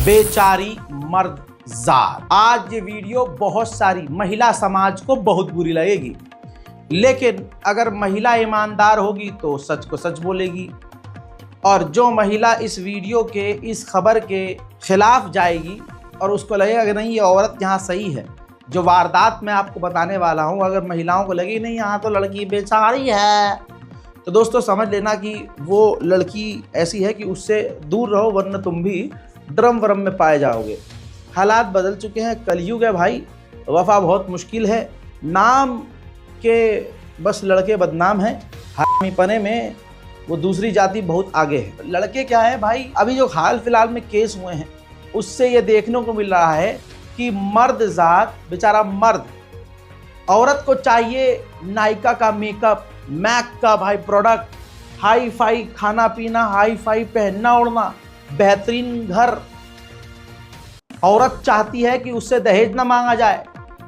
बेचारी मर्द जात। आज ये वीडियो बहुत सारी महिला समाज को बहुत बुरी लगेगी, लेकिन अगर महिला ईमानदार होगी तो सच को सच बोलेगी, और जो महिला इस वीडियो के इस खबर के खिलाफ जाएगी और उसको लगेगा कि नहीं ये औरत यहाँ सही है, जो वारदात मैं आपको बताने वाला हूँ, अगर महिलाओं को लगे नहीं यहाँ तो लड़की बेचारी है, तो दोस्तों समझ लेना कि वो लड़की ऐसी है कि उससे दूर रहो, वरना तुम भी ड्रम वरम में पाए जाओगे। हालात बदल चुके हैं, कलयुग है भाई, वफा बहुत मुश्किल है। नाम के बस लड़के बदनाम हैं, हरामीपने में वो दूसरी जाति बहुत आगे है। लड़के क्या है भाई, अभी जो हाल फिलहाल में केस हुए हैं उससे ये देखने को मिल रहा है कि मर्द जात बेचारा मर्द, औरत को चाहिए नायका का मेकअप, मैक का भाई प्रोडक्ट, हाई फाई खाना पीना, हाई फाई पहनना ओढ़ना, बेहतरीन घर। औरत चाहती है कि उससे दहेज ना मांगा जाए,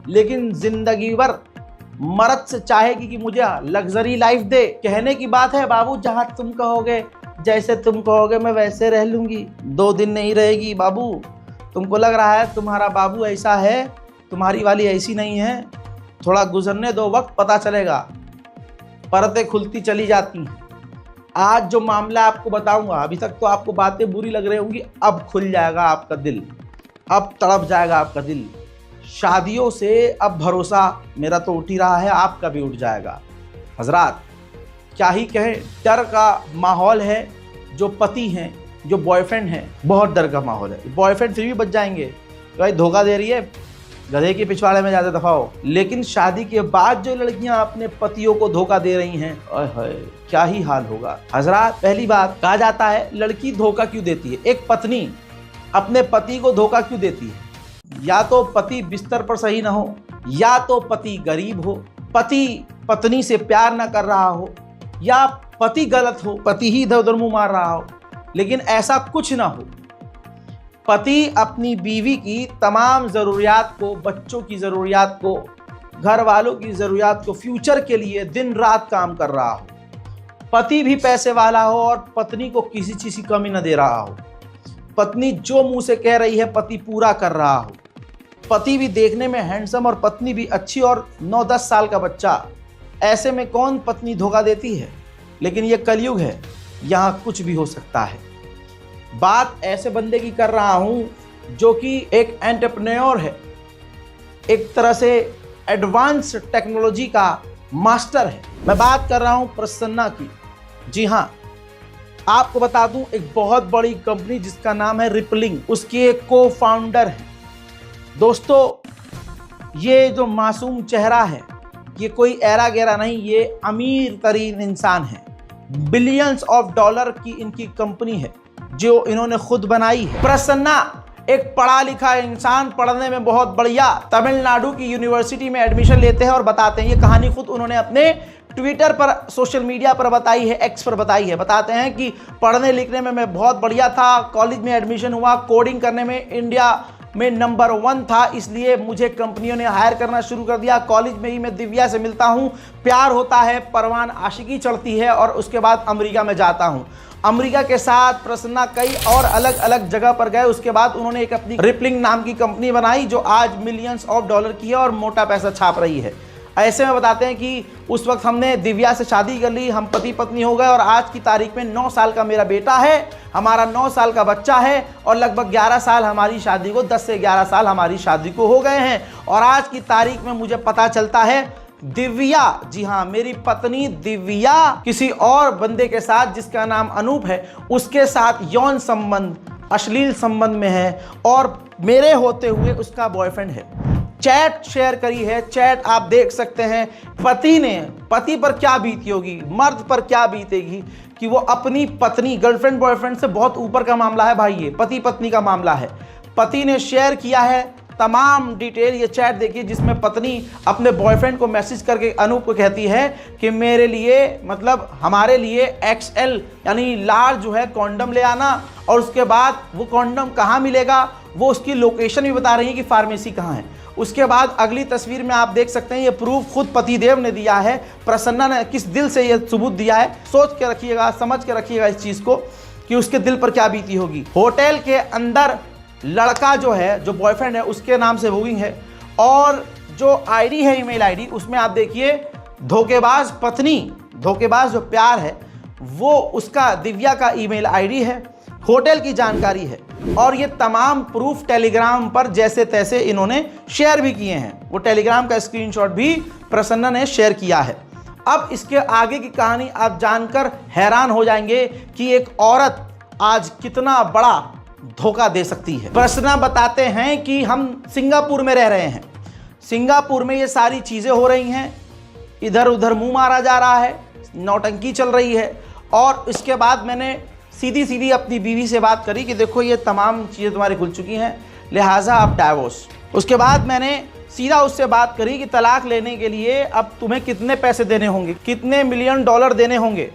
लेकिन जिंदगी भर मर्द से चाहेगी कि मुझे लग्जरी लाइफ दे। कहने की बात है बाबू, जहां तुम कहोगे, जैसे तुम कहोगे मैं वैसे रह लूंगी। 2 दिन नहीं रहेगी बाबू। तुमको लग रहा है तुम्हारा बाबू ऐसा है, तुम्हारी वाली ऐसी नहीं है, थोड़ा गुजरने दो वक्त, पता चलेगा। परतें खुलती चली जाती हैं। आज जो मामला आपको बताऊंगा, अभी तक तो आपको बातें बुरी लग रही होंगी, अब खुल जाएगा आपका दिल, अब तड़प जाएगा आपका दिल। शादियों से अब भरोसा मेरा तो उठ ही रहा है, आपका भी उठ जाएगा। हजरात क्या ही कहें, डर का माहौल है। जो पति हैं, जो बॉयफ्रेंड हैं, बहुत डर का माहौल है। बॉयफ्रेंड फिर भी बच जाएंगे, भाई धोखा दे रही है, गधे के पिछवाड़े में जाते दफाओ। लेकिन शादी के बाद जो लड़कियां अपने पतियों को धोखा दे रही हैं, ओए क्या ही हाल होगा। हजरात पहली बात, कहा जाता है लड़की धोखा क्यों देती है, एक पत्नी अपने पति को धोखा क्यों देती है? या तो पति बिस्तर पर सही ना हो, या तो पति गरीब हो, पति पत्नी से प्यार ना कर रहा हो, या पति गलत हो, पति ही इधर उधर मुंह मार रहा हो। लेकिन ऐसा कुछ ना हो, पति अपनी बीवी की तमाम ज़रूरियात को, बच्चों की ज़रूरियात को, घर वालों की ज़रूरियात को, फ्यूचर के लिए दिन रात काम कर रहा हो, पति भी पैसे वाला हो और पत्नी को किसी चीज़ की कमी न दे रहा हो, पत्नी जो मुंह से कह रही है पति पूरा कर रहा हो, पति भी देखने में हैंडसम और पत्नी भी अच्छी और 9-10 साल का बच्चा, ऐसे में कौन पत्नी धोखा देती है? लेकिन ये कलयुग है, यहाँ कुछ भी हो सकता है। बात ऐसे बंदे की कर रहा हूं जो कि एक एंटरप्रेन्योर है, एक तरह से एडवांस टेक्नोलॉजी का मास्टर है। मैं बात कर रहा हूं प्रसन्ना की। जी हां, आपको बता दूं, एक बहुत बड़ी कंपनी जिसका नाम है रिपलिंग, उसकी एक को फाउंडर है। दोस्तों ये जो मासूम चेहरा है, ये कोई ऐरा गैरा नहीं, ये अमीर तरीन इंसान है। बिलियंस ऑफ डॉलर की इनकी कंपनी है जो इन्होंने खुद बनाई है। प्रसन्ना एक पढ़ा लिखा इंसान, पढ़ने में बहुत बढ़िया, तमिलनाडु की यूनिवर्सिटी में एडमिशन लेते हैं और बताते हैं, ये कहानी खुद उन्होंने अपने ट्विटर पर, सोशल मीडिया पर बताई है, एक्स पर बताई है। बताते हैं कि पढ़ने लिखने में मैं बहुत बढ़िया था, कॉलेज में एडमिशन हुआ, कोडिंग करने में इंडिया में नंबर 1 था, इसलिए मुझे कंपनियों ने हायर करना शुरू कर दिया। कॉलेज में ही मैं दिव्या से मिलता हूँ, प्यार होता है, परवान आशिकी चढ़ती है और उसके बाद अमेरिका में जाता हूँ। अमेरिका के साथ प्रसन्ना कई और अलग अलग जगह पर गए। उसके बाद उन्होंने एक अपनी रिपलिंग नाम की कंपनी बनाई जो आज मिलियंस ऑफ डॉलर की है और मोटा पैसा छाप रही है। ऐसे में बताते हैं कि उस वक्त हमने दिव्या से शादी कर ली, हम पति पत्नी हो गए और आज की तारीख में 9 साल का मेरा बेटा है, हमारा 9 साल का बच्चा है और लगभग 11 साल हमारी शादी को, 10 से 11 साल हमारी शादी को हो गए हैं। और आज की तारीख में मुझे पता चलता है दिव्या, जी हाँ मेरी पत्नी दिव्या, किसी और बंदे के साथ जिसका नाम अनूप है, उसके साथ यौन संबंध, अश्लील संबंध में है और मेरे होते हुए उसका बॉयफ्रेंड है। चैट शेयर करी है, चैट आप देख सकते हैं। पति पर क्या बीती होगी, मर्द पर क्या बीतेगी कि वो अपनी पत्नी, गर्लफ्रेंड बॉयफ्रेंड से बहुत ऊपर का मामला है भाई, ये पति पत्नी का मामला है। पति ने शेयर किया है तमाम डिटेल, ये चैट देखिए जिसमें पत्नी अपने बॉयफ्रेंड को मैसेज करके अनूप को कहती है कि मेरे लिए, मतलब हमारे लिए XL यानी लार्ज जो है कॉन्डम ले आना, और उसके बाद वो कॉन्डम कहाँ मिलेगा, वो उसकी लोकेशन भी बता रही है कि फार्मेसी कहाँ है। उसके बाद अगली तस्वीर में आप देख सकते हैं, ये प्रूफ खुद पतिदेव ने दिया है, प्रसन्ना ने किस दिल से ये सबूत दिया है। सोच के रखिएगा, समझ के रखिएगा इस चीज़ को कि उसके दिल पर क्या बीती होगी। होटल के अंदर लड़का जो है, जो बॉयफ्रेंड है, उसके नाम से बुकिंग है। और जो आईडी है, ईमेल आईडी, उसमें आप देखिए धोखेबाज पत्नी, धोखेबाज जो प्यार है वो उसका, दिव्या का ईमेल आईडी है, होटल की जानकारी है। और ये तमाम प्रूफ टेलीग्राम पर जैसे तैसे इन्होंने शेयर भी किए हैं। वो टेलीग्राम का स्क्रीनशॉट भी प्रसन्ना ने शेयर किया है। अब इसके आगे की कहानी आप जानकर हैरान हो जाएंगे कि एक औरत आज कितना बड़ा धोखा दे सकती है। प्रसन्ना बताते हैं कि हम सिंगापुर में रह रहे हैं, सिंगापुर में ये सारी चीज़ें हो रही हैं, इधर उधर मुंह मारा जा रहा है, नौटंकी चल रही है। और इसके बाद मैंने सीधी सीधी अपनी बीवी से बात करी कि देखो ये तमाम चीज़ें तुम्हारी खुल चुकी हैं, लिहाजा अब डाइवोर्स। उसके बाद मैंने सीधा उससे बात करी कि तलाक लेने के लिए अब तुम्हें कितने पैसे देने होंगे, कितने मिलियन डॉलर देने होंगे।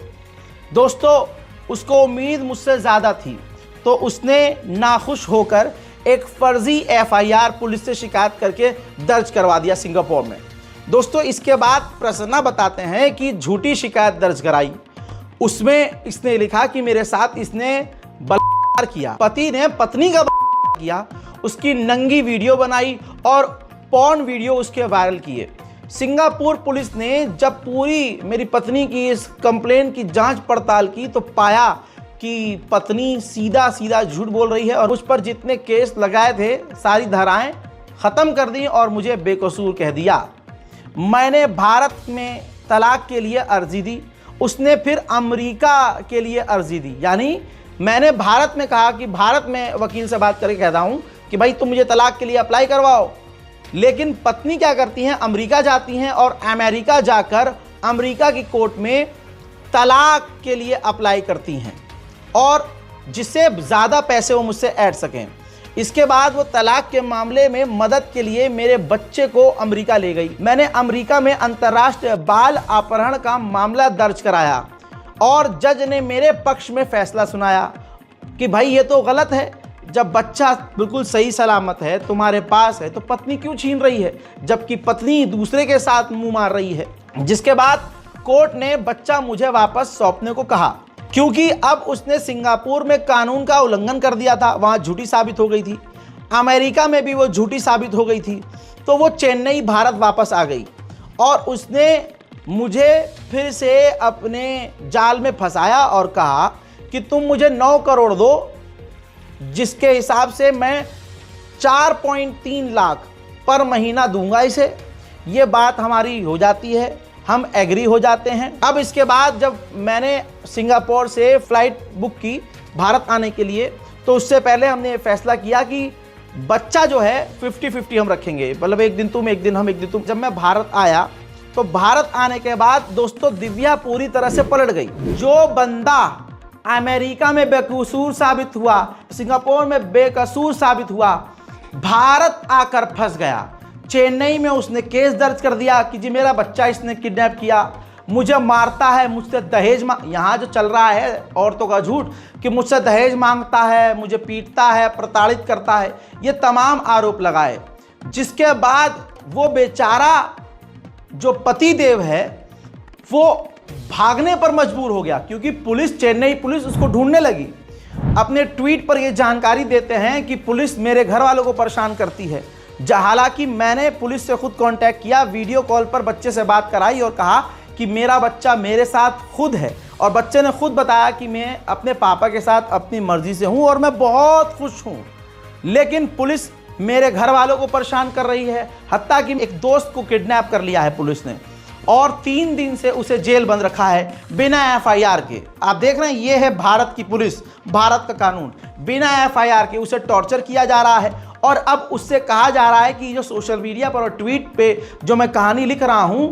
दोस्तों, उसको उम्मीद मुझसे ज़्यादा थी, तो उसने नाखुश होकर एक फर्जी एफआईआर पुलिस से शिकायत करके दर्ज करवा दिया सिंगापुर में। दोस्तों, इसके बाद प्रसन्ना बताते हैं कि झूठी शिकायत दर्ज कराई। उसमें इसने लिखा कि मेरे साथ इसने बलात्कार किया, पति ने पत्नी का बलात्कार किया, उसकी नंगी वीडियो बनाई और पॉर्न वीडियो उसके वायरल किए। सिंगापुर पुलिस ने जब पूरी मेरी पत्नी की इस कंप्लेन की जांच पड़ताल की तो पाया कि पत्नी सीधा सीधा झूठ बोल रही है और उस पर जितने केस लगाए थे सारी धाराएं ख़त्म कर दी और मुझे बेकसूर कह दिया। मैंने भारत में तलाक के लिए अर्जी दी, उसने फिर अमेरिका के लिए अर्जी दी। यानी मैंने भारत में कहा कि भारत में वकील से बात करके कहता हूं कि भाई तुम मुझे तलाक के लिए अप्लाई करवाओ, लेकिन पत्नी क्या करती हैं, अमेरिका जाती हैं और अमेरिका जाकर अमेरिका की कोर्ट में तलाक के लिए अप्लाई करती हैं और जिससे ज़्यादा पैसे वो मुझसे ऐड सकें। इसके बाद वो तलाक के मामले में मदद के लिए मेरे बच्चे को अमेरिका ले गई। मैंने अमेरिका में अंतर्राष्ट्रीय बाल अपहरण का मामला दर्ज कराया और जज ने मेरे पक्ष में फैसला सुनाया कि भाई ये तो गलत है, जब बच्चा बिल्कुल सही सलामत है, तुम्हारे पास है, तो पत्नी क्यों छीन रही है, जबकि पत्नी दूसरे के साथ मुंह मार रही है। जिसके बाद कोर्ट ने बच्चा मुझे वापस सौंपने को कहा, क्योंकि अब उसने सिंगापुर में कानून का उल्लंघन कर दिया था, वहाँ झूठी साबित हो गई थी, अमेरिका में भी वो झूठी साबित हो गई थी, तो वो चेन्नई भारत वापस आ गई और उसने मुझे फिर से अपने जाल में फंसाया और कहा कि तुम मुझे 9 करोड़ दो, जिसके हिसाब से मैं 4.3 लाख पर महीना दूंगा इसे। ये बात हमारी हो जाती है, हम एग्री हो जाते हैं। अब इसके बाद जब मैंने सिंगापुर से फ़्लाइट बुक की भारत आने के लिए, तो उससे पहले हमने फैसला किया कि बच्चा जो है 50-50 हम रखेंगे, मतलब एक दिन तुम एक दिन हम एक दिन तुम। जब मैं भारत आया तो भारत आने के बाद दोस्तों दिव्या पूरी तरह से पलट गई। जो बंदा अमेरिका में बेकसूर साबित हुआ, सिंगापुर में बेकसूर साबित हुआ, भारत आकर फंस गया। चेन्नई में उसने केस दर्ज कर दिया कि जी मेरा बच्चा इसने किडनैप किया, मुझे मारता है, मुझसे दहेज यहाँ जो चल रहा है औरतों का झूठ कि मुझसे दहेज मांगता है, मुझे पीटता है, प्रताड़ित करता है, ये तमाम आरोप लगाए। जिसके बाद वो बेचारा जो पति देव है वो भागने पर मजबूर हो गया, क्योंकि पुलिस, चेन्नई पुलिस उसको ढूंढने लगी। अपने ट्वीट पर ये जानकारी देते हैं कि पुलिस मेरे घर वालों को परेशान करती है। हालांकि मैंने पुलिस से खुद कांटेक्ट किया, वीडियो कॉल पर बच्चे से बात कराई और कहा कि मेरा बच्चा मेरे साथ खुद है, और बच्चे ने खुद बताया कि मैं अपने पापा के साथ अपनी मर्जी से हूं और मैं बहुत खुश हूं, लेकिन पुलिस मेरे घर वालों को परेशान कर रही है। हत्ता कि एक दोस्त को किडनैप कर लिया है पुलिस ने और 3 दिन से उसे जेल बंद रखा है बिना एफआईआर के। आप देख रहे हैं, ये है भारत की पुलिस, भारत का कानून। बिना एफआईआर के उसे टॉर्चर किया जा रहा है और अब उससे कहा जा रहा है कि जो सोशल मीडिया पर और ट्वीट पे जो मैं कहानी लिख रहा हूं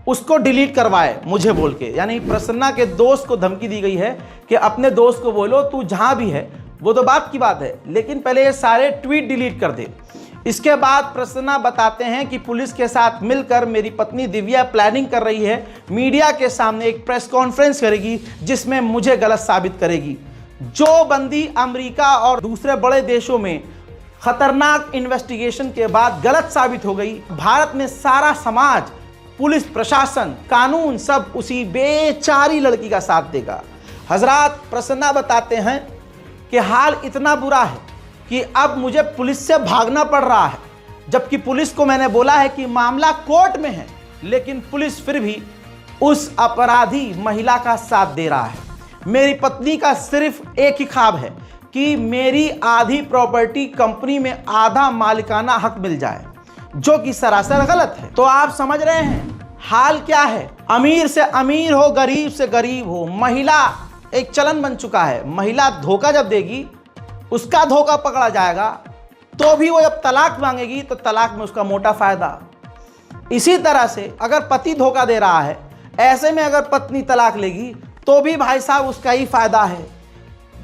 उसको डिलीट करवाए मुझे बोल के। यानी प्रसन्ना के दोस्त को धमकी दी गई है कि अपने दोस्त को बोलो तू जहां भी है, वो तो बात की बात है, लेकिन पहले ये सारे ट्वीट डिलीट कर दे। इसके बाद प्रसन्ना बताते हैं कि पुलिस के साथ मिलकर मेरी पत्नी दिव्या प्लानिंग कर रही है, मीडिया के सामने एक प्रेस कॉन्फ्रेंस करेगी जिसमें मुझे गलत साबित करेगी। जो बंदी अमेरिका और दूसरे बड़े देशों में खतरनाक इन्वेस्टिगेशन के बाद गलत साबित हो गई, भारत में सारा समाज, पुलिस प्रशासन, कानून सब उसी बेचारी लड़की का साथ देगा। हजरात, प्रसन्ना बताते हैं कि हाल इतना बुरा है कि अब मुझे पुलिस से भागना पड़ रहा है, जबकि पुलिस को मैंने बोला है कि मामला कोर्ट में है, लेकिन पुलिस फिर भी उस अपराधी महिला का साथ दे रहा है। मेरी पत्नी का सिर्फ एक ही ख्वाब है कि मेरी आधी प्रॉपर्टी कंपनी में आधा मालिकाना हक मिल जाए, जो कि सरासर गलत है। तो आप समझ रहे हैं हाल क्या है। अमीर से अमीर हो, गरीब से गरीब हो, महिला एक चलन बन चुका है। महिला धोखा जब देगी, उसका धोखा पकड़ा जाएगा, तो भी वो जब तलाक मांगेगी तो तलाक में उसका मोटा फायदा। इसी तरह से अगर पति धोखा दे रहा है, ऐसे में अगर पत्नी तलाक लेगी तो भी भाई साहब उसका ही फायदा है।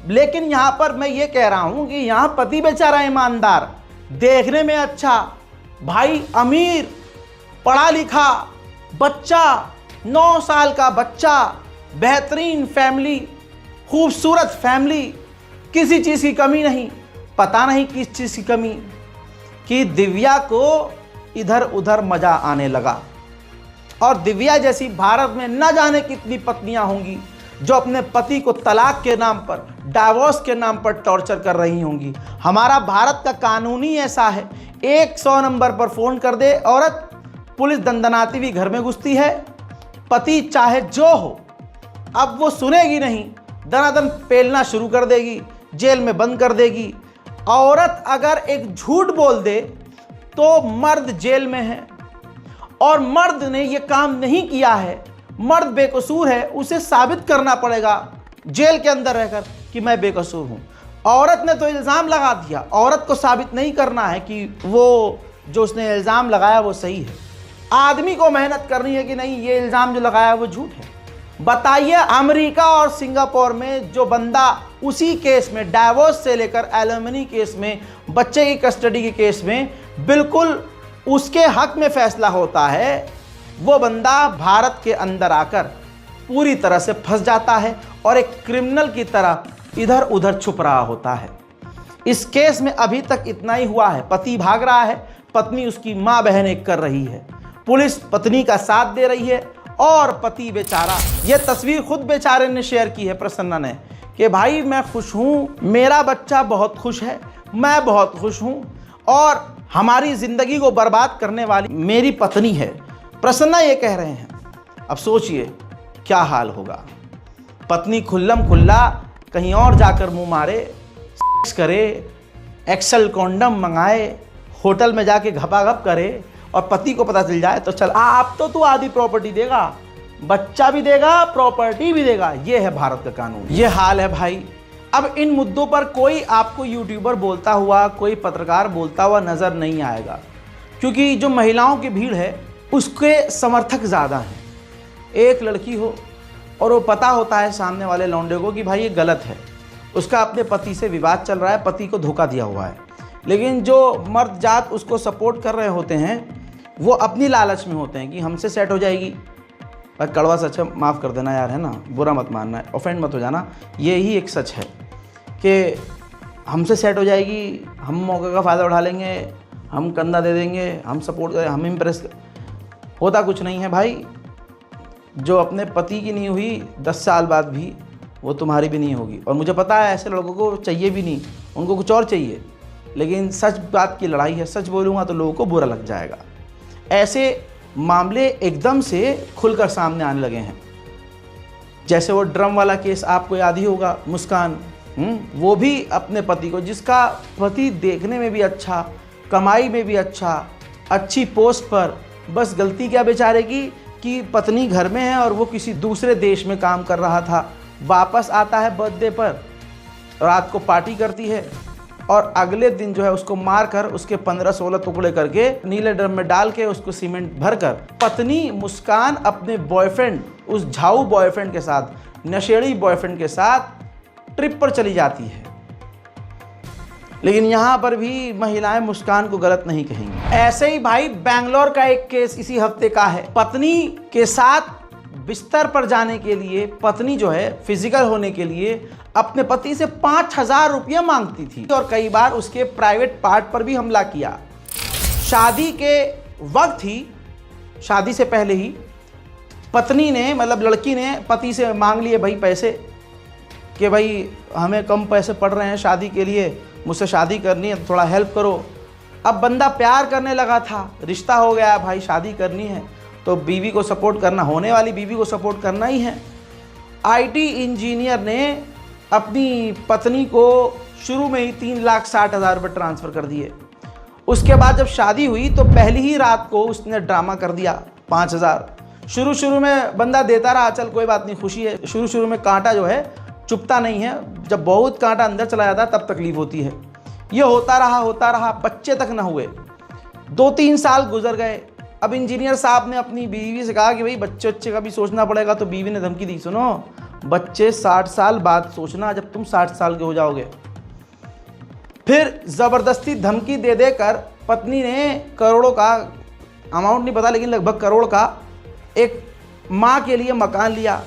लेकिन यहां पर मैं ये कह रहा हूं कि यहां पति बेचारा ईमानदार, देखने में अच्छा, भाई अमीर, पढ़ा लिखा बच्चा, 9 साल का बच्चा, बेहतरीन फैमिली, खूबसूरत फैमिली, किसी चीज़ की कमी नहीं। पता नहीं किस चीज़ की कमी कि दिव्या को इधर उधर मज़ा आने लगा। और दिव्या जैसी भारत में न जाने कितनी पत्नियां होंगी जो अपने पति को तलाक के नाम पर, डाइवोर्स के नाम पर टॉर्चर कर रही होंगी। हमारा भारत का कानून ही ऐसा है, 100 नंबर पर फ़ोन कर दे औरत, पुलिस दंदनाती हुई घर में घुसती है, पति चाहे जो हो, अब वो सुनेगी नहीं, दनादन पेलना शुरू कर देगी, जेल में बंद कर देगी। औरत अगर एक झूठ बोल दे तो मर्द जेल में है, और मर्द ने ये काम नहीं किया है, मर्द बेकसूर है, उसे साबित करना पड़ेगा जेल के अंदर रहकर कि मैं बेकसूर हूँ। औरत ने तो इल्ज़ाम लगा दिया, औरत को साबित नहीं करना है कि वो जो उसने इल्ज़ाम लगाया वो सही है। आदमी को मेहनत करनी है कि नहीं, ये इल्ज़ाम जो लगाया वो झूठ है। बताइए, अमेरिका और सिंगापुर में जो बंदा उसी केस में, डाइवोर्स से लेकर एलिमनी केस में, बच्चे की कस्टडी के केस में बिल्कुल उसके हक में फैसला होता है, वो बंदा भारत के अंदर आकर पूरी तरह से फंस जाता है और एक क्रिमिनल की तरह इधर उधर छुप रहा होता है। इस केस में अभी तक इतना ही हुआ है, पति भाग रहा है, पत्नी उसकी माँ बहन एक कर रही है, पुलिस पत्नी का साथ दे रही है, और पति बेचारा, ये तस्वीर खुद बेचारे ने शेयर की है, प्रसन्ना ने, कि भाई मैं खुश हूँ, मेरा बच्चा बहुत खुश है, मैं बहुत खुश हूँ, और हमारी ज़िंदगी को बर्बाद करने वाली मेरी पत्नी है। प्रसन्ना ये कह रहे हैं। अब सोचिए क्या हाल होगा। पत्नी खुल्लम खुल्ला कहीं और जाकर मुंह मारे, सेक्स करे, एक्सेल कॉन्डम मंगाए, होटल में जाके घपाघप करे, और पति को पता चल जाए तो चल आप तो तू आधी प्रॉपर्टी देगा, बच्चा भी देगा, प्रॉपर्टी भी देगा। ये है भारत का कानून, ये हाल है भाई। अब इन मुद्दों पर कोई आपको यूट्यूबर बोलता हुआ, कोई पत्रकार बोलता हुआ नज़र नहीं आएगा, क्योंकि जो महिलाओं की भीड़ है उसके समर्थक ज़्यादा हैं। एक लड़की हो और वो पता होता है सामने वाले लौंडे को कि भाई ये गलत है, उसका अपने पति से विवाद चल रहा है, पति को धोखा दिया हुआ है, लेकिन जो मर्द जात उसको सपोर्ट कर रहे होते हैं वो अपनी लालच में होते हैं कि हमसे सेट हो जाएगी। भाई कड़वा सच है, माफ़ कर देना यार, है ना, बुरा मत मानना, ऑफेंड मत हो जाना, ये ही एक सच है कि हमसे सेट हो जाएगी, हम मौके का फ़ायदा उठा लेंगे, हम कंधा दे देंगे, हम सपोर्ट करें, हम इम्प्रेस। होता कुछ नहीं है भाई। जो अपने पति की नहीं हुई 10 साल बाद भी वो तुम्हारी भी नहीं होगी। और मुझे पता है ऐसे लोगों को चाहिए भी नहीं, उनको कुछ और चाहिए, लेकिन सच बात की लड़ाई है, सच बोलूँगा तो लोगों को बुरा लग जाएगा। ऐसे मामले एकदम से खुलकर सामने आने लगे हैं। जैसे वो ड्रम वाला केस आपको याद ही होगा, मुस्कान, वो भी अपने पति को, जिसका पति देखने में भी अच्छा, कमाई में भी अच्छा, अच्छी पोस्ट पर, बस गलती क्या बेचारे की कि पत्नी घर में है और वो किसी दूसरे देश में काम कर रहा था, वापस आता है बर्थडे पर, रात को पार्टी करती है और अगले दिन जो है उसको मार कर उसके 15-16 टुकड़े करके नीले ड्रम में डाल के उसको सीमेंट भरकर पत्नी मुस्कान अपने बॉयफ्रेंड, उस झाऊ बॉयफ्रेंड के साथ, नशेड़ी बॉयफ्रेंड के साथ ट्रिप पर चली जाती है। लेकिन यहाँ पर भी महिलाएं मुस्कान को गलत नहीं कहेंगी। ऐसे ही भाई बेंगलोर का एक केस इसी हफ्ते का है। पत्नी के साथ बिस्तर पर जाने के लिए पत्नी जो है फिजिकल होने के लिए अपने पति से 5,000 रुपये मांगती थी और कई बार उसके प्राइवेट पार्ट पर भी हमला किया। शादी के वक्त ही, शादी से पहले ही पत्नी ने, मतलब लड़की ने पति से मांग लिए भाई पैसे कि भाई हमें कम पैसे पड़ रहे हैं शादी के लिए, मुझसे शादी करनी है तो थोड़ा हेल्प करो। अब बंदा प्यार करने लगा था, रिश्ता हो गया, भाई शादी करनी है तो बीवी को सपोर्ट करना, होने वाली बीवी को सपोर्ट करना ही है। आईटी इंजीनियर ने अपनी पत्नी को शुरू में ही 3,60,000 रुपये ट्रांसफ़र कर दिए। उसके बाद जब शादी हुई तो पहली ही रात को उसने ड्रामा कर दिया 5,000। शुरू में बंदा देता रहा, चल कोई बात नहीं, खुशी है। शुरू में कांटा जो है चुभता नहीं है, जब बहुत कांटा अंदर चला जाता है तब तकलीफ होती है। ये होता रहा, बच्चे तक न हुए। 2-3 साल गुजर गए। अब इंजीनियर साहब ने अपनी बीवी से कहा कि भाई बच्चे का भी सोचना पड़ेगा, तो बीवी ने धमकी दी, सुनो बच्चे 60 साल बाद सोचना, जब तुम 60 साल के हो जाओगे। फिर ज़बरदस्ती धमकी दे देकर पत्नी ने करोड़ों का, अमाउंट नहीं पता लेकिन लगभग करोड़ का एक माँ के लिए मकान लिया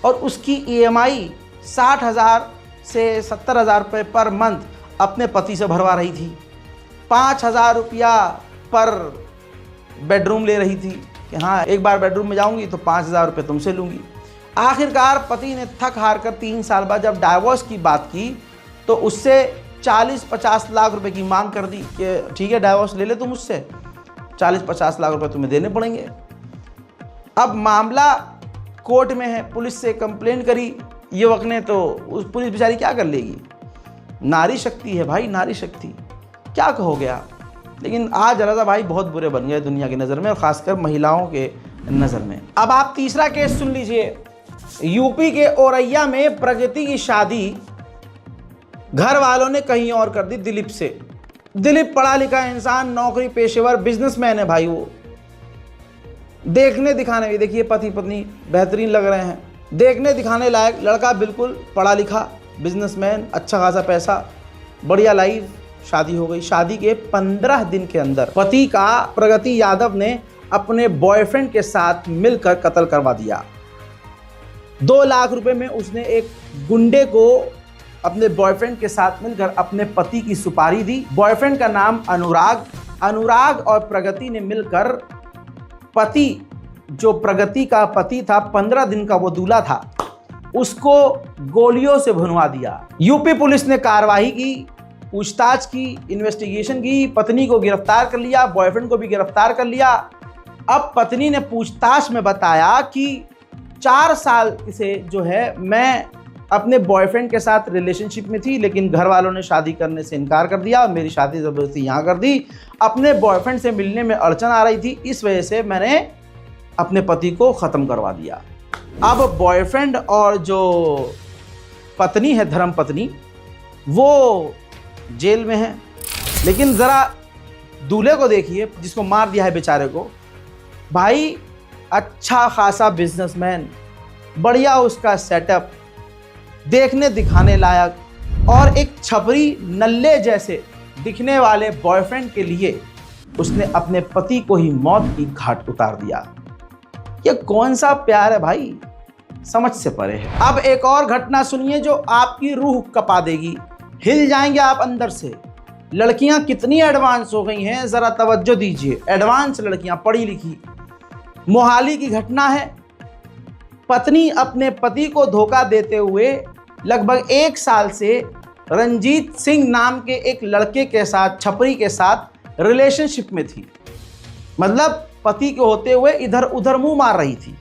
और उसकी EMI 60,000 से 70,000 रुपये पर मंथ अपने पति से भरवा रही थी। 5,000 रुपया पर बेडरूम ले रही थी कि हाँ एक बार बेडरूम में जाऊंगी तो 5,000 रुपये तुमसे लूँगी। आखिरकार पति ने थक हार कर 3 साल बाद जब डाइवोर्स की बात की तो उससे 40-50 लाख रुपए की मांग कर दी कि ठीक है डाइवोर्स ले ले तुम मुझसे, 40-50 लाख रुपए तुम्हें देने पड़ेंगे। अब मामला कोर्ट में है, पुलिस से कंप्लेंट करी युवक ने, तो उस पुलिस बेचारी क्या कर लेगी। नारी शक्ति है भाई, नारी शक्ति, क्या कहोगे आप। लेकिन आज रजा भाई बहुत बुरे बन गए दुनिया की नज़र में और ख़ासकर महिलाओं के नज़र में। अब आप तीसरा केस सुन लीजिए। यूपी के औरैया में प्रगति की शादी घर वालों ने कहीं और कर दी, दिलीप से। दिलीप पढ़ा लिखा इंसान, नौकरी पेशेवर, बिजनेसमैन है भाई। वो देखने दिखाने में, देखिए पति पत्नी बेहतरीन लग रहे हैं, देखने दिखाने लायक लड़का, बिल्कुल पढ़ा लिखा बिजनेसमैन, अच्छा खासा पैसा, बढ़िया लाइफ। शादी हो गई। शादी के 15 दिन के अंदर पति का प्रगति यादव ने अपने बॉयफ्रेंड के साथ मिलकर कत्ल करवा दिया। 2 लाख रुपए में उसने एक गुंडे को अपने बॉयफ्रेंड के साथ मिलकर अपने पति की सुपारी दी। बॉयफ्रेंड का नाम अनुराग और प्रगति ने मिलकर पति, जो प्रगति का पति था, 15 दिन का वो दूल्हा था, उसको गोलियों से भुनवा दिया। यूपी पुलिस ने कार्रवाई की, पूछताछ की, इन्वेस्टिगेशन की, पत्नी को गिरफ्तार कर लिया, बॉयफ्रेंड को भी गिरफ्तार कर लिया। अब पत्नी ने पूछताछ में बताया कि 4 साल से जो है मैं अपने बॉयफ्रेंड के साथ रिलेशनशिप में थी, लेकिन घर वालों ने शादी करने से इनकार कर दिया, मेरी शादी ज़बरदस्ती यहाँ कर दी। अपने बॉयफ्रेंड से मिलने में अड़चन आ रही थी, इस वजह से मैंने अपने पति को ख़त्म करवा दिया। अब बॉयफ्रेंड और जो पत्नी है, धर्म पत्नी, वो जेल में है। लेकिन ज़रा दूल्हे को देखिए जिसको मार दिया है बेचारे को। भाई अच्छा खासा बिजनेसमैन, बढ़िया उसका सेटअप, देखने दिखाने लायक, और एक छपरी नल्ले जैसे दिखने वाले बॉयफ्रेंड के लिए उसने अपने पति को ही मौत की घाट उतार दिया। ये कौन सा प्यार है भाई, समझ से परे है। अब एक और घटना सुनिए जो आपकी रूह कपा देगी, हिल जाएंगे आप अंदर से। लड़कियां कितनी एडवांस हो गई हैं, जरा तवज्जो दीजिए। एडवांस लड़कियां, पढ़ी लिखी। मोहाली की घटना है। पत्नी अपने पति को धोखा देते हुए लगभग 1 साल से रंजीत सिंह नाम के एक लड़के के साथ, छपरी के साथ रिलेशनशिप में थी। मतलब पति के होते हुए इधर उधर मुंह मार रही थी।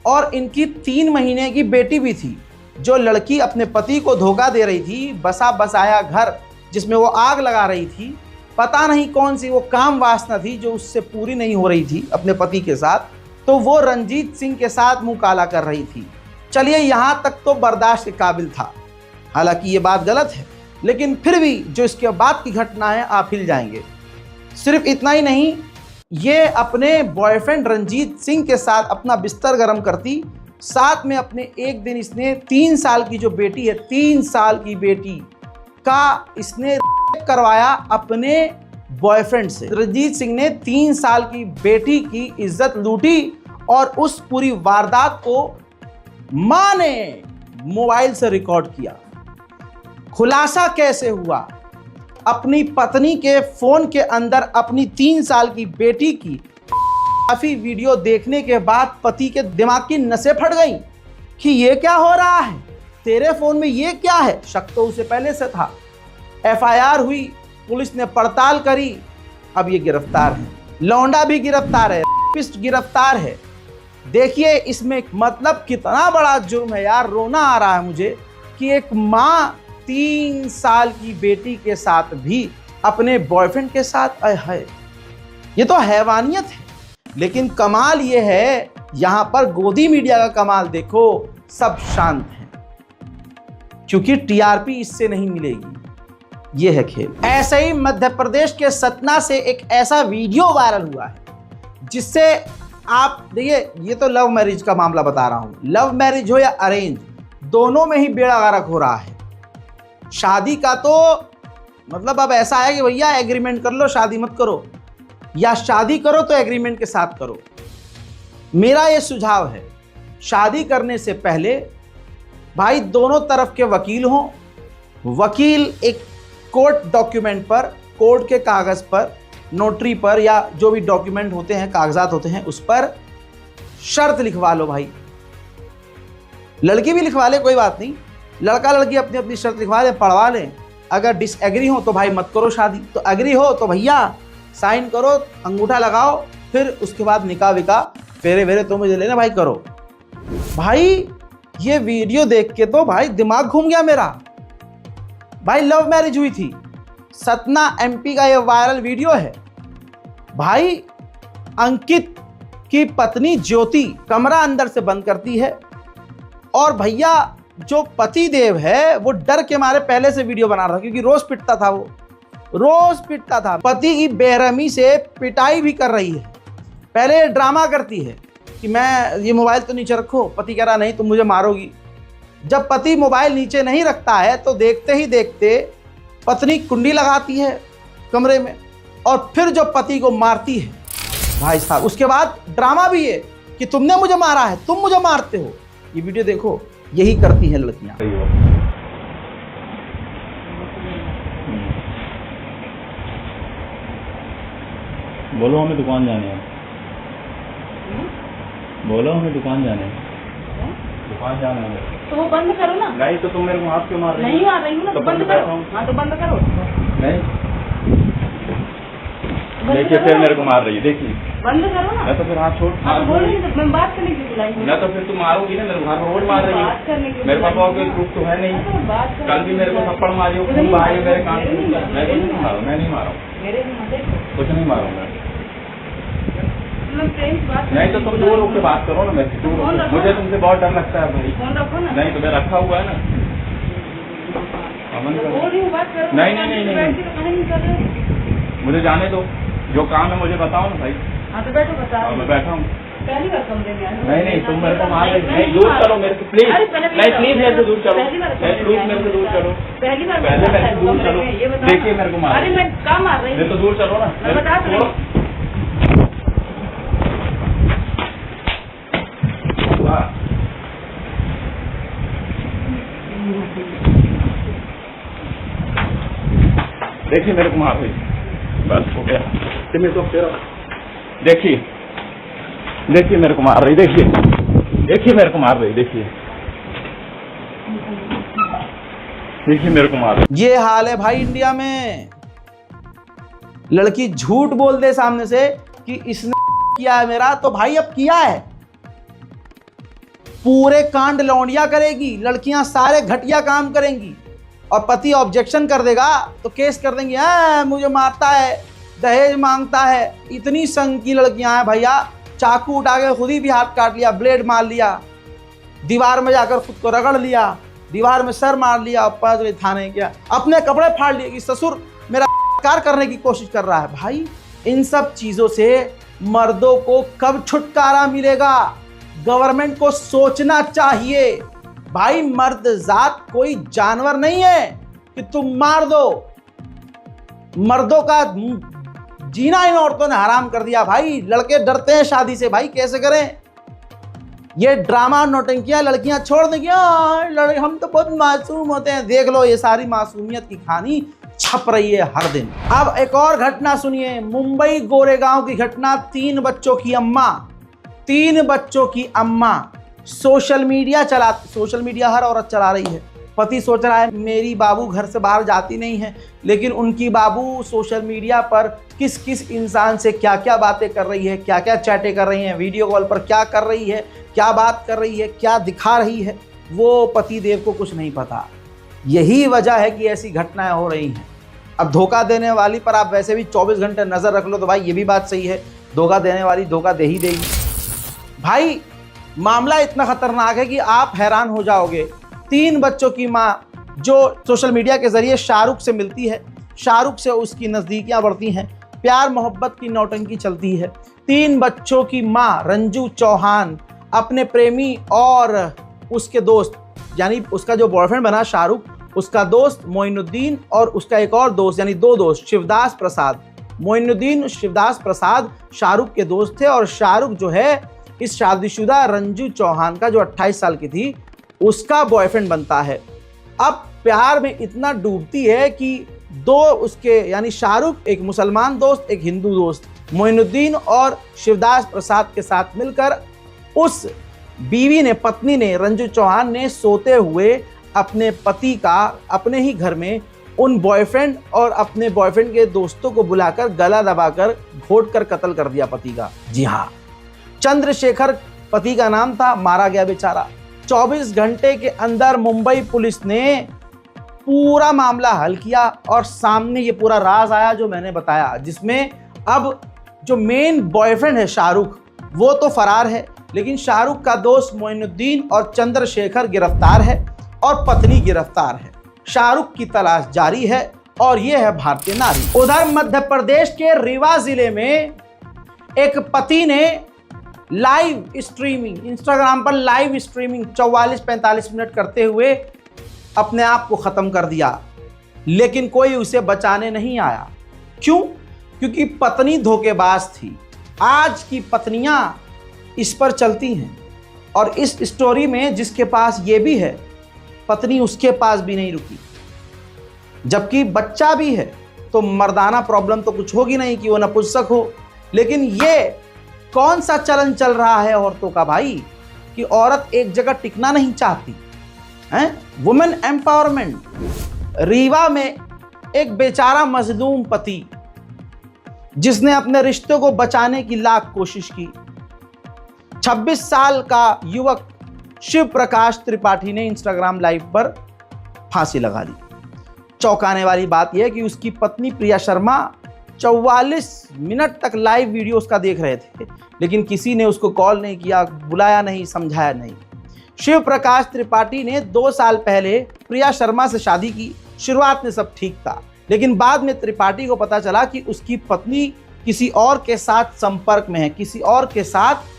और इनकी 3 महीने की बेटी भी थी। जो लड़की अपने पति को धोखा दे रही थी, बसा बसाया घर जिसमें वो आग लगा रही थी, पता नहीं कौन सी वो काम वासना थी जो उससे पूरी नहीं हो रही थी अपने पति के साथ, तो वो रंजीत सिंह के साथ मुंह काला कर रही थी। चलिए यहाँ तक तो बर्दाश्त के काबिल था, हालांकि ये बात गलत है, लेकिन फिर भी जो इसके बाद की घटना है आप हिल जाएंगे। सिर्फ इतना ही नहीं, ये अपने बॉयफ्रेंड रंजीत सिंह के साथ अपना बिस्तर गर्म करती, साथ में अपने एक दिन इसने 3 साल की जो बेटी है, 3 साल की बेटी का इसने करवाया अपने बॉयफ्रेंड से। रंजीत सिंह ने 3 साल की बेटी की इज्जत लूटी और उस पूरी वारदात को मां ने मोबाइल से रिकॉर्ड किया। खुलासा कैसे हुआ? अपनी पत्नी के फोन के अंदर अपनी 3 साल की बेटी की काफी वीडियो देखने के बाद पति के दिमाग की नसें फट गईं कि ये क्या हो रहा है, तेरे फोन में ये क्या है। शक तो उसे पहले से था। FIR हुई, पुलिस ने पड़ताल करी, अब ये गिरफ्तार है। लौंडा भी गिरफ्तार है, पिस्ट गिरफ्तार है। देखिए इसमें मतलब कितना बड़ा जुर्म है यार। रोना आ रहा है मुझे कि एक माँ 3 साल की बेटी के साथ भी अपने बॉयफ्रेंड के साथ है, ये तो हैवानियत है। लेकिन कमाल ये है, यहां पर गोदी मीडिया का कमाल देखो, सब शांत हैं क्योंकि TRP इससे नहीं मिलेगी। ये है खेल। ऐसे ही मध्य प्रदेश के सतना से एक ऐसा वीडियो वायरल हुआ है जिससे आप देखिए, ये तो लव मैरिज का मामला बता रहा हूं। लव मैरिज हो या अरेंज, दोनों में ही बेड़ा गर्क हो रहा है। शादी का तो मतलब अब ऐसा है कि भैया एग्रीमेंट कर लो, शादी मत करो, या शादी करो तो एग्रीमेंट के साथ करो। मेरा ये सुझाव है, शादी करने से पहले भाई दोनों तरफ के वकील हों। वकील एक कोर्ट डॉक्यूमेंट पर, कोर्ट के कागज पर, नोटरी पर, या जो भी डॉक्यूमेंट होते हैं, कागजात होते हैं, उस पर शर्त लिखवा लो भाई। लड़की भी लिखवा ले, कोई बात नहीं, लड़का लड़की अपनी अपनी शर्त लिखवा लें, पढ़वा लें। अगर डिसएग्री हो तो भाई मत करो शादी, तो एग्री हो तो भैया साइन करो, अंगूठा लगाओ, फिर उसके बाद निकाह विकाह, फेरे वेरे तो मुझे लेना भाई, करो। भाई ये वीडियो देख के तो भाई दिमाग घूम गया मेरा। भाई लव मैरिज हुई थी, सतना MP का ये वायरल वीडियो है। भाई अंकित की पत्नी ज्योति कमरा अंदर से बंद करती है और भैया जो पति देव है वो डर के मारे पहले से वीडियो बना रहा था, क्योंकि रोज पिटता था, वो रोज पिटता था। पति की बेरहमी से पिटाई भी कर रही है। पहले ड्रामा करती है कि मैं ये मोबाइल तो नीचे रखो, पति कह रहा नहीं तुम मुझे मारोगी। जब पति मोबाइल नीचे नहीं रखता है तो देखते ही देखते पत्नी कुंडी लगाती है कमरे में और फिर जो पति को मारती है भाई साहब। उसके बाद ड्रामा भी है कि तुमने मुझे मारा है, तुम मुझे मारते हो। ये वीडियो देखो, यही करती हैं लड़कियां। बोलो हमें दुकान जाने है, बोलो हमें दुकान जाने है, दुकान जाना है। तो वो बंद करो ना। नहीं तो तुम मेरे को हाथ क्यों मार रही हो? नहीं मार रही हूँ ना, तो बंद करो। हाँ तो बंद करो। नहीं देखिए फिर मेरे को मार रही है, देखिए बंद करो ना। मैं तो फिर हाथ छोड़, मैं बात करने की बुलाई हूँ। मैं तो फिर तुम मारोगी ना, मेरे को हाथ रोड मार रही है। मेरे पास और कोई प्रूफ तो है नहीं। कल भी मेरे को थप्पड़ मारी हो, खून बहाई मेरे कान से। मैं नहीं मारा, मैं नहीं मारा, कुछ नहीं मारूंगा। नहीं तो तुम दूर होकर बात करो ना, मैं मुझे तुमसे बहुत डर लगता है भाई। फोन रखो ना। नहीं तो मैं रखा हुआ है ना, अमन करो। नहीं, मुझे जाने दो, जो काम है मुझे बताओ ना भाई। हाँ तो बैठो, बता। मैं बैठा हूँ। पहली बार कमरे में आए। नहीं तुम मेरे को मार रही। नहीं दूर चलो मेरे से प्लीज, नहीं प्लीज मेरे से दूर चलो, प्लीज मेरे से दूर चलो। पहली बार पहले मेरे से दूर चलो, देखिए मेरे को मार। अरे मैं कहाँ मार रही हूँ? मेरे तो दूर चलो ना, मैं बता तो रही। देखिए मेरे को मार रही, बस हो गया। तो फिर देखिए, देखिए मेरे को मार रही, देखिए, देखिए मेरे को मार रही, देखिए, देखिए मेरे को मार रही। ये हाल है भाई इंडिया में। लड़की झूठ बोल दे सामने से कि इसने किया है मेरा, तो भाई अब किया है। पूरे कांड लौंडिया करेगी, लड़कियां सारे घटिया काम करेंगी और पति ऑब्जेक्शन कर देगा तो केस कर देंगे, मुझे मारता है, दहेज मांगता है। इतनी संग की लड़कियां हैं भैया, चाकू उठा के खुद ही भी हाथ काट लिया, ब्लेड मार लिया, दीवार में जाकर खुद को रगड़ लिया, दीवार में सर मार लिया, ऊपर थाने किया, अपने कपड़े फाड़ लिए कि ससुर मेरा कार करने की कोशिश कर रहा है। भाई इन सब चीजों से मर्दों को कब छुटकारा मिलेगा? गवर्नमेंट को सोचना चाहिए। भाई मर्द जात कोई जानवर नहीं है कि तुम मार दो। मर्दों का जीना इन औरतों ने हराम कर दिया भाई। लड़के डरते हैं शादी से, भाई कैसे करें? ये ड्रामा नौटंकियां लड़कियां छोड़ देंगी, हम तो बहुत मासूम होते हैं। देख लो ये सारी मासूमियत की कहानी छप रही है हर दिन। अब एक और घटना सुनिए, मुंबई गोरेगांव की घटना। 3 बच्चों की अम्मा सोशल मीडिया हर औरत चला रही है, पति सोच रहा है मेरी बाबू घर से बाहर जाती नहीं है, लेकिन उनकी बाबू सोशल मीडिया पर किस किस इंसान से क्या क्या बातें कर रही है, क्या क्या चैटें कर रही हैं, वीडियो कॉल पर क्या कर रही है, क्या बात कर रही है, क्या दिखा रही है, वो पति देव को कुछ नहीं पता। यही वजह है कि ऐसी घटनाएं हो रही हैं। अब धोखा देने वाली पर आप वैसे भी 24 घंटे नज़र रख लो तो भाई ये भी बात सही है, धोखा देने वाली धोखा दे ही देगी। भाई मामला इतना खतरनाक है कि आप हैरान हो जाओगे। 3 बच्चों की माँ जो सोशल मीडिया के जरिए शाहरुख से मिलती है, शाहरुख से उसकी नज़दीकियाँ बढ़ती हैं, प्यार मोहब्बत की नौटंकी चलती है। 3 बच्चों की माँ रंजू चौहान अपने प्रेमी और उसके दोस्त, यानी उसका जो बॉयफ्रेंड बना शाहरुख, उसका दोस्त मोइनुद्दीन और उसका एक और दोस्त, यानी 2 दोस्त, शिवदास प्रसाद। मोइनुद्दीन शिवदास प्रसाद शाहरुख के दोस्त थे और शाहरुख जो है इस शादीशुदा रंजू चौहान का, जो 28 साल की थी, उसका बॉयफ्रेंड बनता है। अब प्यार में इतना डूबती है कि 2 उसके, यानी शाहरुख एक मुसलमान दोस्त, एक हिंदू दोस्त, मोइनुद्दीन और शिवदास प्रसाद के साथ मिलकर उस बीवी ने, पत्नी ने, रंजू चौहान ने सोते हुए अपने पति का अपने ही घर में उन बॉयफ्रेंड और अपने बॉयफ्रेंड के दोस्तों को बुलाकर गला दबाकर घोट कर कत्ल कर दिया पति का। जी हाँ, चंद्रशेखर पति का नाम था, मारा गया बेचारा। 24 घंटे के अंदर मुंबई पुलिस ने पूरा मामला हल किया और सामने ये पूरा राज आया जो मैंने बताया, जिसमें अब जो मेन बॉयफ्रेंड है शाहरुख, वो तो फरार है, लेकिन शाहरुख का दोस्त मोइनुद्दीन और चंद्रशेखर गिरफ्तार है और पत्नी गिरफ्तार है। शाहरुख की तलाश जारी है और ये है भारतीय नारी। उधर मध्य प्रदेश के रीवा जिले में एक पति ने लाइव स्ट्रीमिंग, इंस्टाग्राम पर लाइव स्ट्रीमिंग 44-45 मिनट करते हुए अपने आप को ख़त्म कर दिया, लेकिन कोई उसे बचाने नहीं आया। क्यों? क्योंकि पत्नी धोखेबाज थी। आज की पत्नियां इस पर चलती हैं और इस स्टोरी में जिसके पास ये भी है, पत्नी उसके पास भी नहीं रुकी, जबकि बच्चा भी है, तो मर्दाना प्रॉब्लम तो कुछ होगी नहीं कि वो नपुंसक हो। लेकिन ये कौन सा चलन चल रहा है औरतों का भाई, कि औरत एक जगह टिकना नहीं चाहती हैं? Women empowerment. रीवा में एक बेचारा मजलूम पति, जिसने अपने रिश्ते को बचाने की लाख कोशिश की, 26 साल का युवक शिव प्रकाश त्रिपाठी ने इंस्टाग्राम लाइव पर फांसी लगा दी। चौंकाने वाली बात यह है कि उसकी पत्नी प्रिया शर्मा 44 मिनट तक लाइव वीडियो उसका देख रहे थे, लेकिन किसी ने उसको कॉल नहीं किया, बुलाया नहीं, समझाया नहीं। शिव प्रकाश त्रिपाठी ने 2 साल पहले प्रिया शर्मा से शादी की। शुरुआत में सब ठीक था, लेकिन बाद में त्रिपाठी को पता चला कि उसकी पत्नी किसी और के साथ संपर्क में है, किसी और के साथ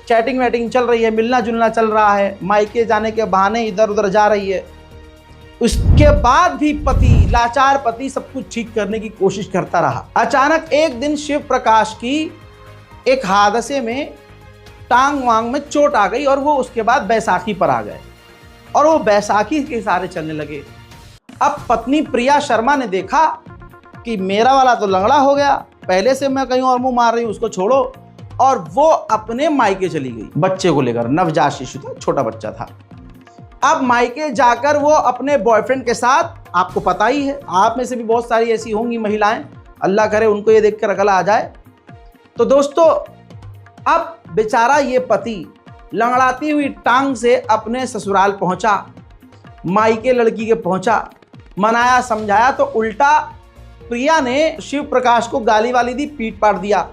चैटिंग वैटिंग चल रही है, मिलना जुलना चल रहा है, मायके जाने के बहाने इधर उधर जा रही है। उसके बाद भी पति, लाचार पति, सब कुछ ठीक करने की कोशिश करता रहा। अचानक एक दिन शिव प्रकाश की एक हादसे में टांग वांग में चोट आ गई और वो उसके बाद बैसाखी पर आ गए और वो बैसाखी के सहारे चलने लगे। अब पत्नी प्रिया शर्मा ने देखा कि मेरा वाला तो लंगड़ा हो गया, पहले से मैं कहीं और मुंह मार रही हूँ, उसको छोड़ो, और वो अपने मायके चली गई बच्चे को लेकर। नवजात शिशु था, छोटा बच्चा था। अब मायके जाकर वो अपने बॉयफ्रेंड के साथ, आपको पता ही है, आप में से भी बहुत सारी ऐसी होंगी महिलाएं, अल्लाह करे उनको ये देखकर अकल आ जाए। तो दोस्तों, अब बेचारा ये पति लंगड़ाती हुई टांग से अपने ससुराल पहुंचा, मायके लड़की के पहुंचा, मनाया समझाया तो उल्टा प्रिया ने शिव प्रकाश को गाली वाली दी, पीट पाट दिया।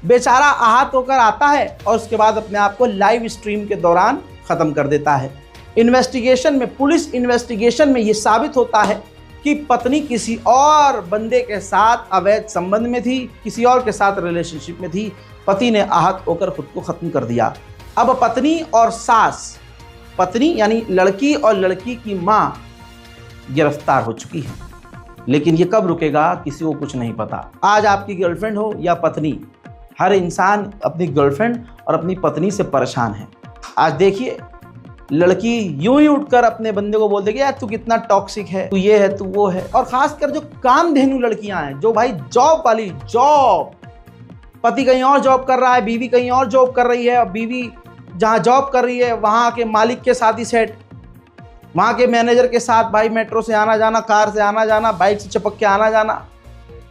बेचारा आहत होकर आता है और उसके बाद अपने आप को लाइव स्ट्रीम के दौरान ख़त्म कर देता है। इन्वेस्टिगेशन में, पुलिस इन्वेस्टिगेशन में ये साबित होता है कि पत्नी किसी और बंदे के साथ अवैध संबंध में थी, किसी और के साथ रिलेशनशिप में थी। पति ने आहत होकर खुद को ख़त्म कर दिया। अब पत्नी और सास, पत्नी यानी लड़की और लड़की की माँ गिरफ्तार हो चुकी है, लेकिन ये कब रुकेगा किसी को कुछ नहीं पता। आज आपकी गर्लफ्रेंड हो या पत्नी, हर इंसान अपनी गर्लफ्रेंड और अपनी पत्नी से परेशान है। आज देखिए, लड़की यूं ही उठकर अपने बंदे को बोल देगी यार तू कितना टॉक्सिक है, तू ये है, तू वो है। और खासकर जो कामधेनु लड़कियां हैं, जो भाई जॉब वाली, जॉब, पति कहीं और जॉब कर रहा है, बीवी कहीं और जॉब कर रही है, और बीवी जहां जॉब कर रही है वहां के मालिक के साथ ही सेट, वहाँ के मैनेजर के साथ भाई मेट्रो से आना जाना, कार से आना जाना, बाइक से चपक के आना जाना।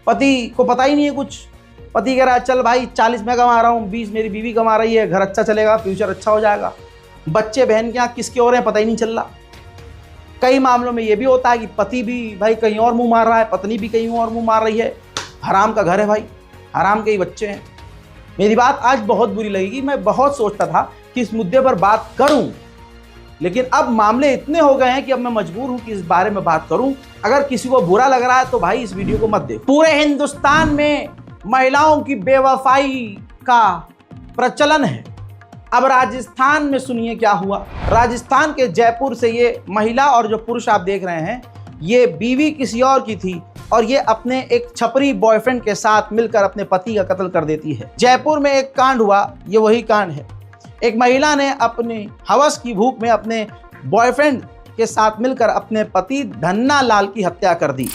पति को पता ही नहीं है कुछ। पति कह रहा है चल भाई 40 मैं कमा रहा हूँ, 20 मेरी बीवी कमा रही है, घर अच्छा चलेगा, फ्यूचर अच्छा हो जाएगा। बच्चे बहन के यहाँ किसके और हैं पता ही नहीं चल रहा। कई मामलों में ये भी होता है कि पति भी भाई कहीं और मुंह मार रहा है, पत्नी भी कहीं और मुंह मार रही है। हराम का घर है भाई, हराम के ही बच्चे हैं। मेरी बात आज बहुत बुरी लगेगी। मैं बहुत सोचता था कि इस मुद्दे पर बात करूं, लेकिन अब मामले इतने हो गए हैं कि अब मैं मजबूर हूं कि इस बारे में बात करूं। अगर किसी को बुरा लग रहा है तो भाई इस वीडियो को मत देखो। पूरे हिंदुस्तान में महिलाओं की बेवफाई का प्रचलन है। अब राजस्थान में सुनिए क्या हुआ। राजस्थान के जयपुर से ये महिला और जो पुरुष आप देख रहे हैं, ये बीवी किसी और की थी और ये अपने एक छपरी बॉयफ्रेंड के साथ मिलकर अपने पति का कत्ल कर देती है। जयपुर में एक कांड हुआ, ये वही कांड है। एक महिला ने अपने हवस की भूख में अपने बॉयफ्रेंड के साथ मिलकर अपने पति धन्ना लाल की हत्या कर दी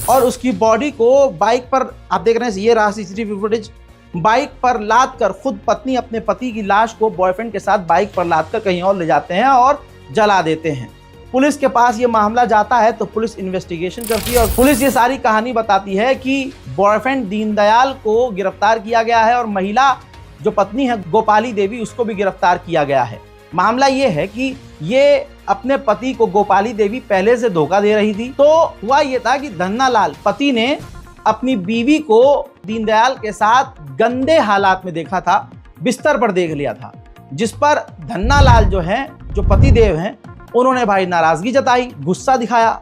और उसकी बॉडी को बाइक पर, आप देख रहे हैं ये रहा सीसीटीवी फुटेज, बाइक पर लाद कर खुद पत्नी अपने पति की लाश को बॉयफ्रेंड के साथ बाइक पर लाद कर कहीं और ले जाते हैं और जला देते हैं। पुलिस के पास ये मामला जाता है तो पुलिस इन्वेस्टिगेशन करती है और पुलिस ये सारी कहानी बताती है कि बॉयफ्रेंड दीनदयाल को गिरफ्तार किया गया है और महिला जो पत्नी है गोपाली देवी, उसको भी गिरफ्तार किया गया है। मामला ये है कि ये अपने पति को गोपाली देवी पहले से धोखा दे रही थी। तो हुआ ये था कि धन्ना लाल पति ने अपनी बीवी को दीनदयाल के साथ गंदे हालात में देखा था, बिस्तर पर देख लिया था, जिस पर धन्ना लाल जो है, जो पति देव हैं, उन्होंने भाई नाराजगी जताई, गुस्सा दिखाया,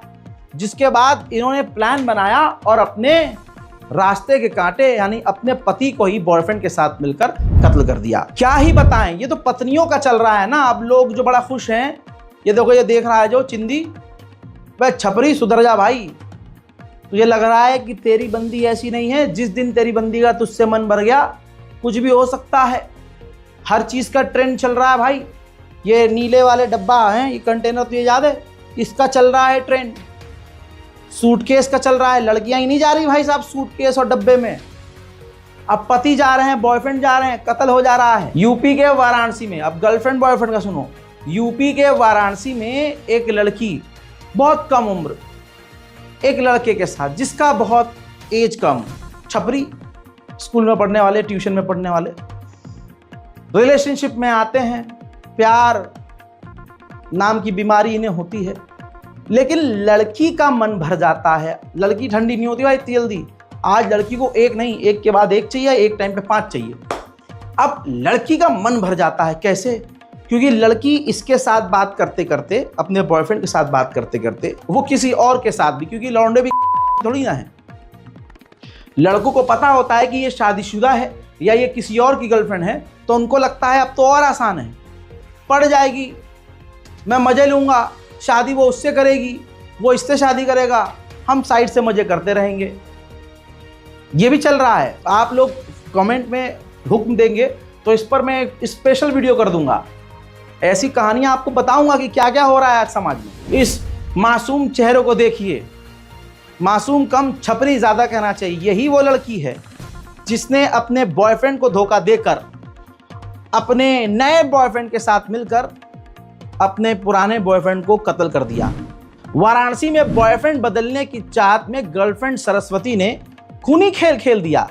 जिसके बाद इन्होंने प्लान बनाया और अपने रास्ते के कांटे यानी अपने पति को ही बॉयफ्रेंड के साथ मिलकर कत्ल कर दिया। क्या ही बताएं, ये तो पत्नियों का चल रहा है ना। अब लोग जो बड़ा खुश हैं, ये देखो ये देख रहा है जो चिंदी, वह छपरी सुधर जा भाई। तुझे लग रहा है कि तेरी बंदी ऐसी नहीं है, जिस दिन तेरी बंदी का तुझसे मन भर गया कुछ भी हो सकता है। हर चीज़ का ट्रेंड चल रहा है भाई। ये नीले वाले डब्बा हैं, ये कंटेनर तुझे याद है, इसका चल रहा है ट्रेंड। सूटकेस का चल रहा है, लड़कियां ही नहीं जा रही भाई साहब सूटकेस और डब्बे में। अब पति जा रहे हैं, बॉयफ्रेंड जा रहे हैं, कत्ल हो जा रहा है। यूपी के वाराणसी में, अब गर्लफ्रेंड बॉयफ्रेंड का सुनो, यूपी के वाराणसी में एक लड़की बहुत कम उम्र एक लड़के के साथ, जिसका बहुत एज कम, छपरी, स्कूल में पढ़ने वाले, ट्यूशन में पढ़ने वाले, रिलेशनशिप में आते हैं। प्यार नाम की बीमारी इन्हें होती है, लेकिन लड़की का मन भर जाता है। लड़की ठंडी नहीं होती भाई इतनी जल्दी। आज लड़की को एक नहीं, एक के बाद एक चाहिए, एक टाइम पे 5 चाहिए। अब लड़की का मन भर जाता है, कैसे? क्योंकि लड़की इसके साथ बात करते करते, अपने बॉयफ्रेंड के साथ बात करते करते, वो किसी और के साथ भी, क्योंकि लौंडे भी थोड़ी ना है, लड़कों को पता होता है कि ये शादीशुदा है या ये किसी और की गर्लफ्रेंड है, तो उनको लगता है अब तो और आसान है, पड़ जाएगी, मैं मजे लूँगा, शादी वो उससे करेगी, वो इससे शादी करेगा, हम साइड से मजे करते रहेंगे। ये भी चल रहा है। आप लोग कमेंट में हुक्म देंगे तो इस पर मैं एक स्पेशल वीडियो कर दूंगा। ऐसी कहानियां आपको बताऊंगा कि क्या क्या हो रहा है आज समाज में। इस मासूम चेहरे को देखिए, मासूम कम छपरी ज़्यादा कहना चाहिए। यही वो लड़की है जिसने अपने बॉयफ्रेंड को धोखा देकर अपने नए बॉयफ्रेंड के साथ मिलकर अपने पुराने बॉयफ्रेंड को कत्ल कर दिया। वाराणसी में बॉयफ्रेंड बदलने की चाहत में गर्लफ्रेंड सरस्वती ने खूनी खेल खेल दिया।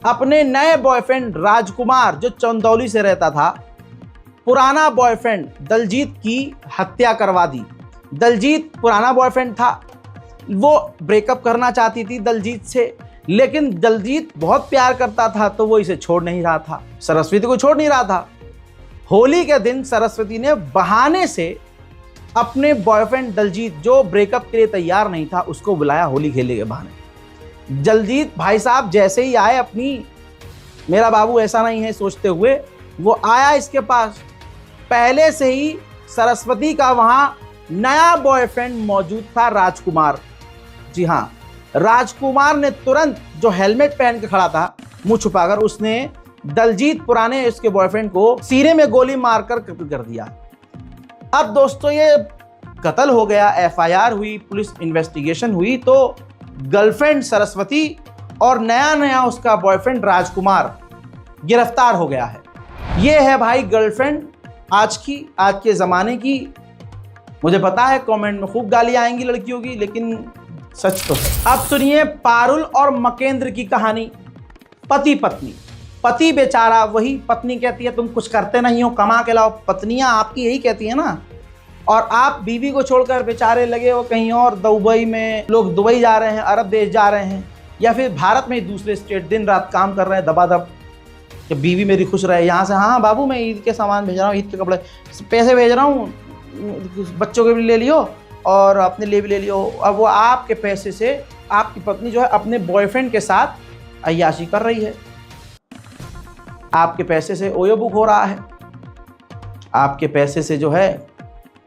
अपने नए बॉयफ्रेंड राजकुमार, जो चंदौली से रहता था, पुराना बॉयफ्रेंड दलजीत की हत्या करवा दी। दलजीत पुराना बॉयफ्रेंड था, वो ब्रेकअप करना चाहती थी दलजीत से, लेकिन दलजीत बहुत प्यार करता था तो वो इसे छोड़ नहीं रहा था, सरस्वती को छोड़ नहीं रहा था। होली के दिन सरस्वती ने बहाने से अपने बॉयफ्रेंड दलजीत, जो ब्रेकअप के लिए तैयार नहीं था, उसको बुलाया होली खेलने के बहाने। दलजीत भाई साहब जैसे ही आए, अपनी मेरा बाबू ऐसा नहीं है सोचते हुए, वो आया इसके पास। पहले से ही सरस्वती का वहाँ नया बॉयफ्रेंड मौजूद था, राजकुमार। जी हाँ, राजकुमार ने तुरंत, जो हेलमेट पहन के खड़ा था मुंह छुपाकर, उसने दलजीत पुराने उसके बॉयफ्रेंड को सीने में गोली मारकर कत्ल कर दिया। अब दोस्तों ये कत्ल हो गया, एफआईआर हुई, पुलिस इन्वेस्टिगेशन हुई, तो गर्लफ्रेंड सरस्वती और नया नया उसका बॉयफ्रेंड राजकुमार गिरफ्तार हो गया है। ये है भाई गर्लफ्रेंड आज के ज़माने की मुझे पता है कमेंट में खूब गालियां आएंगी लड़कियों की, लेकिन सच तो है। अब सुनिए पारुल और मकेंद्र की कहानी। पति पत्नी, पति बेचारा वही, पत्नी कहती है तुम कुछ करते नहीं हो, कमा के लाओ। पत्नियां आपकी यही कहती है ना, और आप बीवी को छोड़कर बेचारे लगे हो कहीं और, दुबई में, लोग दुबई जा रहे हैं, अरब देश जा रहे हैं, या फिर भारत में दूसरे स्टेट दिन रात काम कर रहे हैं दबादब कि बीवी मेरी खुश रहे। यहाँ से हाँ बाबू मैं ईद के सामान भेज रहा हूँ, ईद के कपड़े पैसे भेज रहा हूँ, बच्चों के भी ले लियो और अपने लिए भी ले लियो। अब वो आपके पैसे से आपकी पत्नी जो है अपने बॉयफ्रेंड के साथ अय्याशी कर रही है, आपके पैसे से ओयो बुक हो रहा है, आपके पैसे से जो है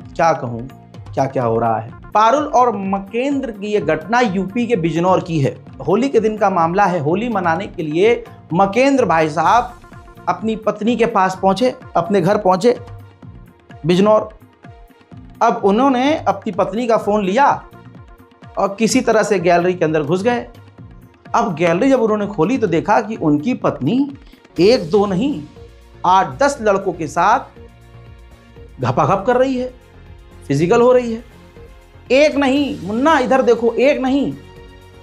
क्या कहूँ क्या क्या हो रहा है। पारुल और मकेंद्र की ये घटना यूपी के बिजनौर की है। होली के दिन का मामला है। होली मनाने के लिए मकेंद्र भाई साहब अपनी पत्नी के पास पहुंचे, अपने घर पहुंचे बिजनौर। अब उन्होंने अपनी पत्नी का फ़ोन लिया और किसी तरह से गैलरी के अंदर घुस गए। अब गैलरी जब उन्होंने खोली तो देखा कि उनकी पत्नी 1-2 नहीं 8-10 लड़कों के साथ घपाघप कर रही है, फिजिकल हो रही है। एक नहीं मुन्ना, इधर देखो, एक नहीं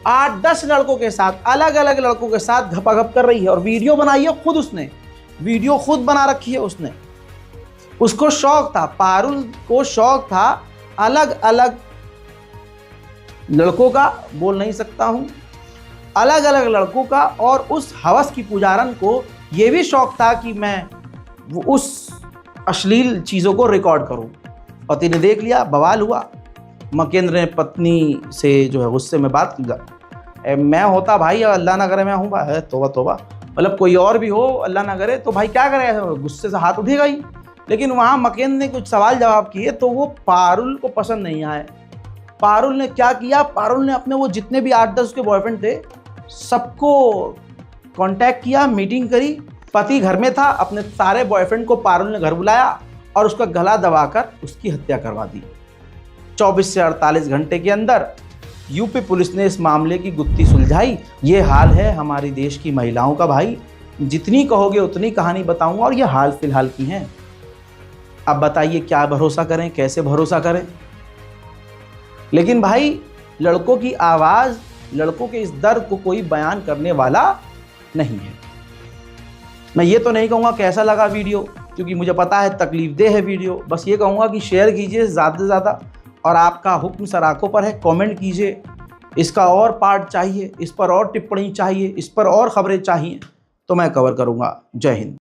8-10 लड़कों के साथ, अलग अलग लड़कों के साथ घपाघप कर रही है। और वीडियो बनाई है खुद उसने, वीडियो खुद बना रखी है उसने। उसको शौक था, पारुल को शौक था अलग अलग लड़कों का, बोल नहीं सकता हूं, अलग अलग लड़कों का। और उस हवस की पुजारन को यह भी शौक था कि मैं वो उस अश्लील चीज़ों को रिकॉर्ड करूं। पति ने देख लिया, बवाल हुआ। मकेंद्र ने पत्नी से जो है गुस्से में बात की, मैं होता भाई, अल्लाह ना करे मैं हूँ, तोबा तोबा, मतलब कोई और भी हो अल्लाह ना करे तो भाई क्या करे, गुस्से से हाथ उठेगा ही। लेकिन वहाँ मकेंद्र ने कुछ सवाल जवाब किए तो वो पारुल को पसंद नहीं आए। पारुल ने क्या किया, पारुल ने अपने वो जितने भी 8-10 उसके बॉयफ्रेंड थे सबको कांटेक्ट किया, मीटिंग करी। पति घर में था, अपने सारे बॉयफ्रेंड को पारुल ने घर बुलाया और उसका गला दबाकर उसकी हत्या करवा दी। 24 से 48 घंटे के अंदर यूपी पुलिस ने इस मामले की गुत्थी सुलझाई। ये हाल है हमारी देश की महिलाओं का भाई। जितनी कहोगे उतनी कहानी बताऊंगा, और ये हाल फिलहाल की हैं। अब बताइए क्या भरोसा करें, कैसे भरोसा करें। लेकिन भाई लड़कों की आवाज़, लड़कों के इस दर्द को कोई बयान करने वाला नहीं है। मैं ये तो नहीं कहूँगा कैसा लगा वीडियो, क्योंकि मुझे पता है तकलीफदेह है वीडियो। बस ये कहूँगा कि शेयर कीजिए ज़्यादा से ज़्यादा, और आपका हुक्म सर आंखों पर है। कमेंट कीजिए, इसका और पार्ट चाहिए, इस पर और टिप्पणी चाहिए, इस पर और खबरें चाहिए तो मैं कवर करूँगा। जय हिंद।